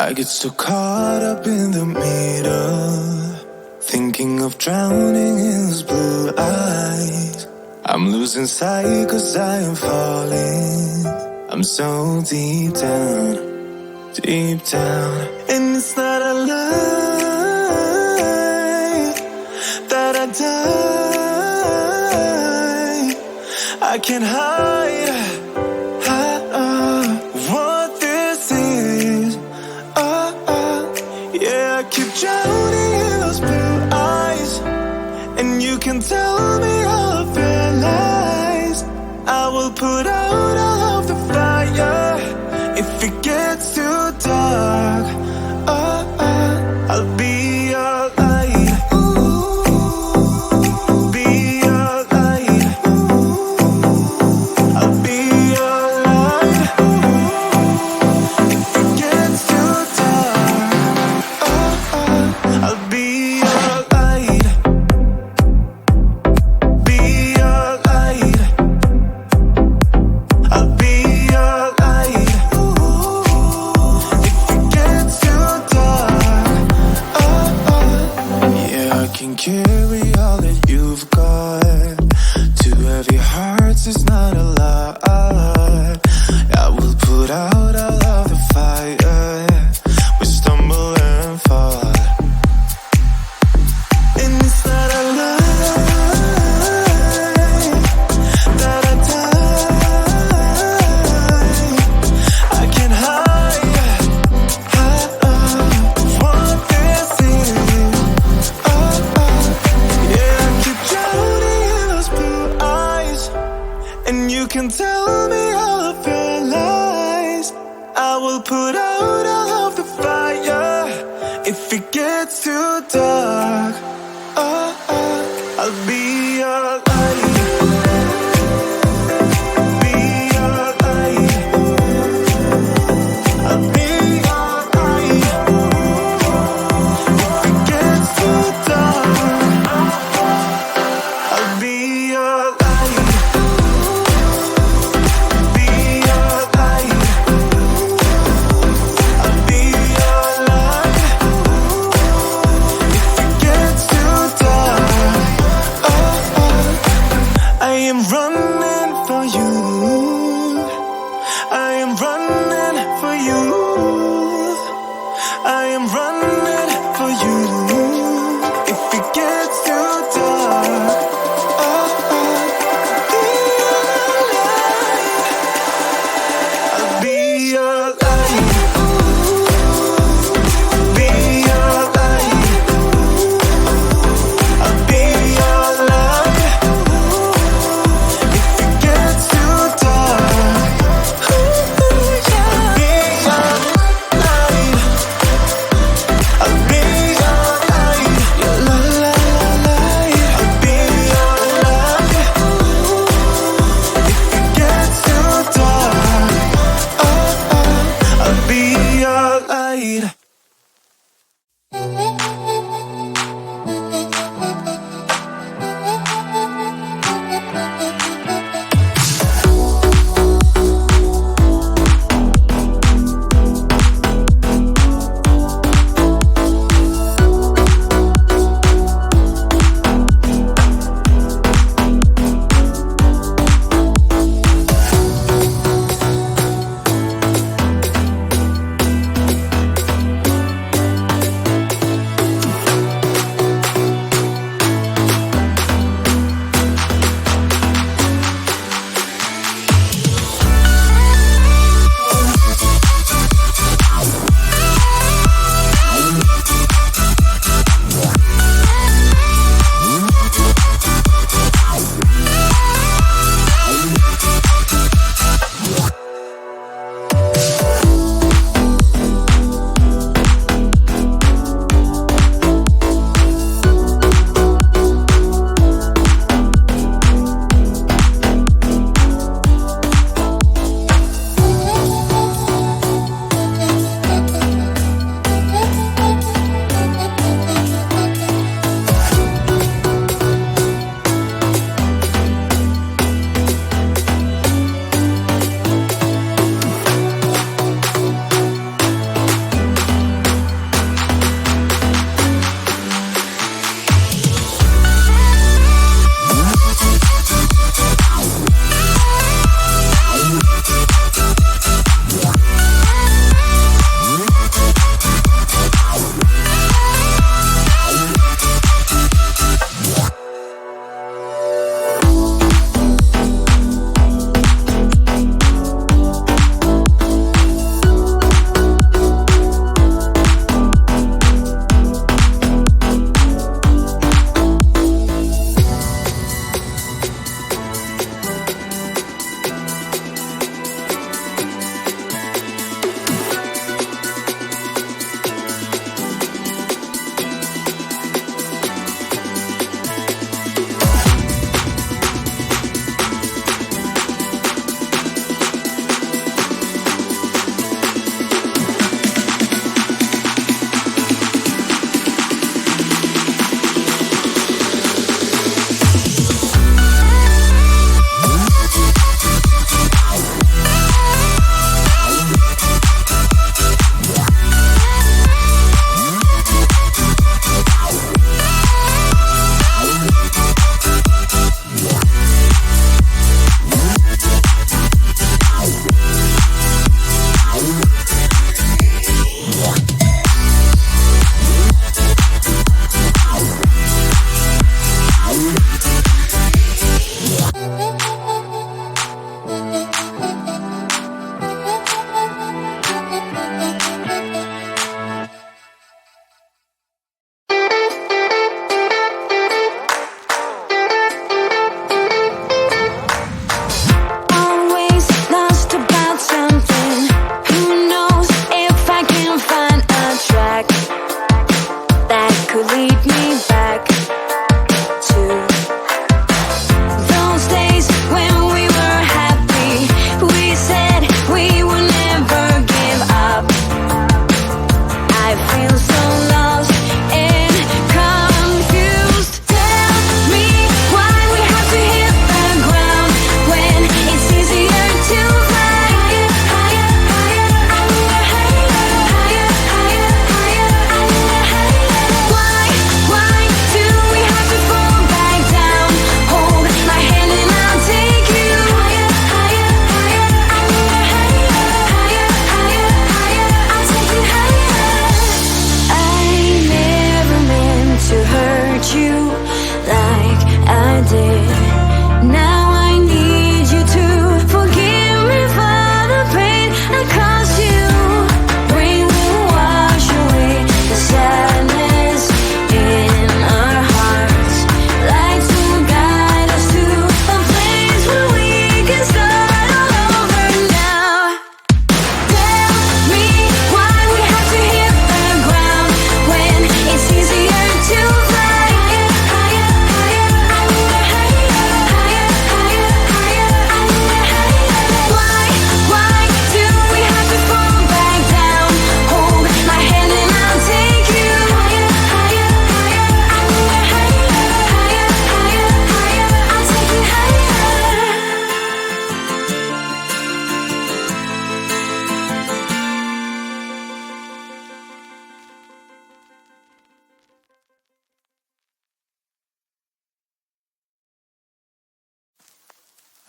I get so caught up in the middle, thinking of drowning in those blue eyes. I'm losing sight 'cause I am falling. I'm so deep down, deep down. And it's not a lie that I die. I can't hide what this is. Yeah, I keep drowning in those blue eyes, and you can tell me all of your lies. I will put out all of the fire if it gets too dark. I'll be your light. Be your light. I'll be your light. If it gets too dark, I'll be your light. Be your light. I'll be your light. If it gets too dark, yeah, I can carry all that you've got. Two heavy hearts is not a lot. I will put out all of the fire. We stumble and fall, and it's not a lie that I die. I can't hide what this is. Yeah, I keep drowning in those blue eyes, and you can tell me all of your lies. I will put out all of the fire if it gets too dark. I'll be your light. Be your light. I'll be your light. If it gets too dark, I'll be your light. Be your light. I'll be your light. If it gets too dark, I am running for you. I am running for you. I am running for you. If it gets too dark, I'll be your light. Be your light. I'll be your light. If it gets too dark, I'll be your light. I'll be your light. Your light. I'll be your light. If it gets too dark, I'll be your light.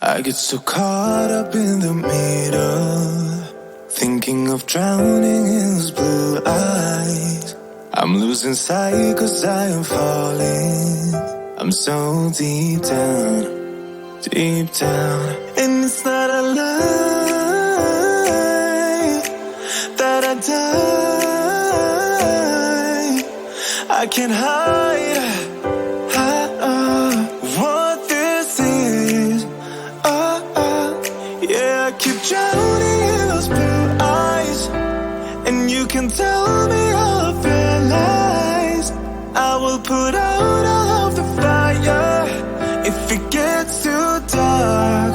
I get so caught up in the middle, thinking of drowning in those blue eyes. I'm losing sight 'cause I am falling. I'm so deep down, and it's not a lie that I die. I can't hide what this is. Yeah, I keep drowning in those blue eyes, and you can tell me all of your lies. I will put out all of the fire if it gets too dark.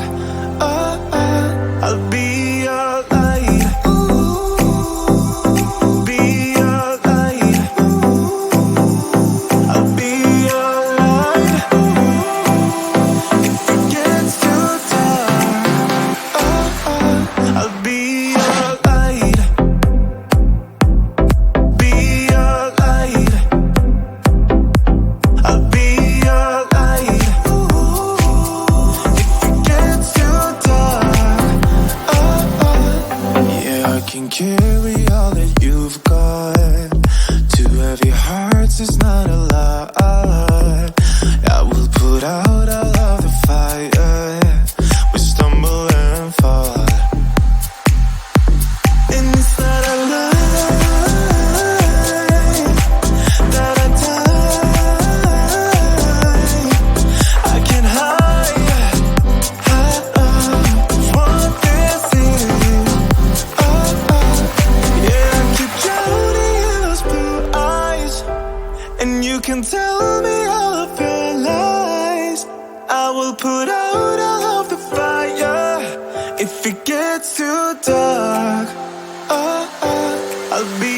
I'll be your light. Be your light. I'll be your light. If it gets too dark, I'll be your light. Be your light. I'll be your light. If it gets too dark, yeah, I can carry all that you've got. Two heavy hearts is not a lot. I will put out all of the fire. We stumble and fall, and it's not a lie that I die. I can't hide what this is. Yeah, I keep drowning in those blue eyes, and you can tell me all of your lies. I will put out all of the fire if it gets too dark. I'll be